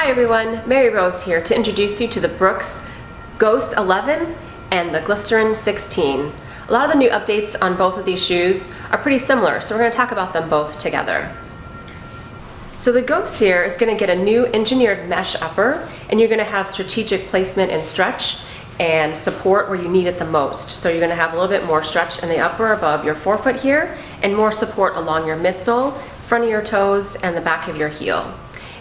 Hi everyone, Mary Rose here to introduce you to the Brooks Ghost 11 and the Glycerin 16. A lot of the new updates on both of these shoes are pretty similar, so we're going to talk about them both together. So the Ghost here is going to get a new engineered mesh upper, and you're going to have strategic placement and stretch and support where you need it the most. So you're going to have a little bit more stretch in the upper above your forefoot here, and more support along your midsole, front of your toes, and the back of your heel.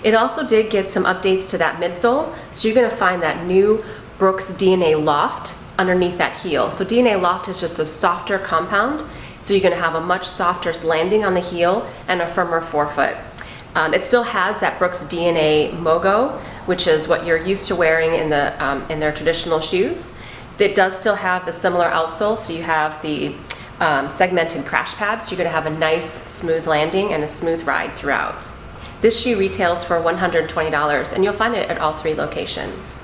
It also did get some updates to that midsole, so you're going to find that new Brooks DNA Loft underneath that heel. So DNA Loft is just a softer compound, so you're going to have a much softer landing on the heel and a firmer forefoot. It still has that Brooks DNA Mogo, which is what you're used to wearing in their traditional shoes. It does still have the similar outsole, so you have the segmented crash pads. So you're going to have a nice smooth landing and a smooth ride throughout. This shoe retails for $120, and you'll find it at all 3 locations.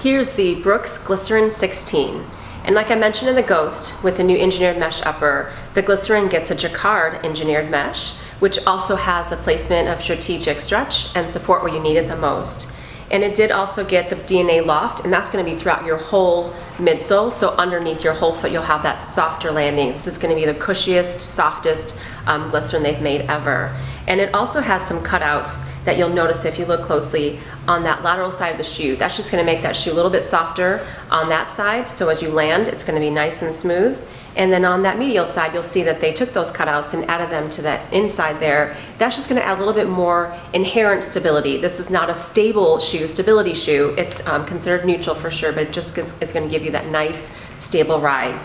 Here's the Brooks Glycerin 16. And like I mentioned in the Ghost, with the new engineered mesh upper, the Glycerin gets a jacquard engineered mesh, which also has the placement of strategic stretch and support where you need it the most. And it did also get the DNA Loft, and that's going to be throughout your whole midsole, so underneath your whole foot you'll have that softer landing. This is going to be the cushiest, softest Glycerin they've made ever. And it also has some cutouts that you'll notice if you look closely on that lateral side of the shoe. That's just going to make that shoe a little bit softer on that side, so as you land it's going to be nice and smooth. And then on that medial side, you'll see that they took those cutouts and added them to that inside there. That's just going to add a little bit more inherent stability. This is not a stable shoe, stability shoe. It's considered neutral for sure, but it just is going to give you that nice, stable ride.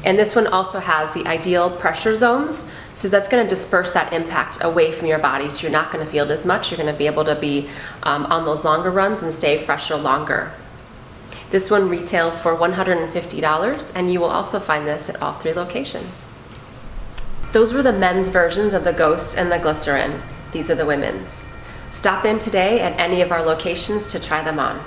And this one also has the ideal pressure zones, so that's going to disperse that impact away from your body, so you're not going to feel it as much. You're going to be able to be on those longer runs and stay fresher longer. This one retails for $150, and you will also find this at all 3 locations. Those were the men's versions of the Ghost and the Glycerin. These are the women's. Stop in today at any of our locations to try them on.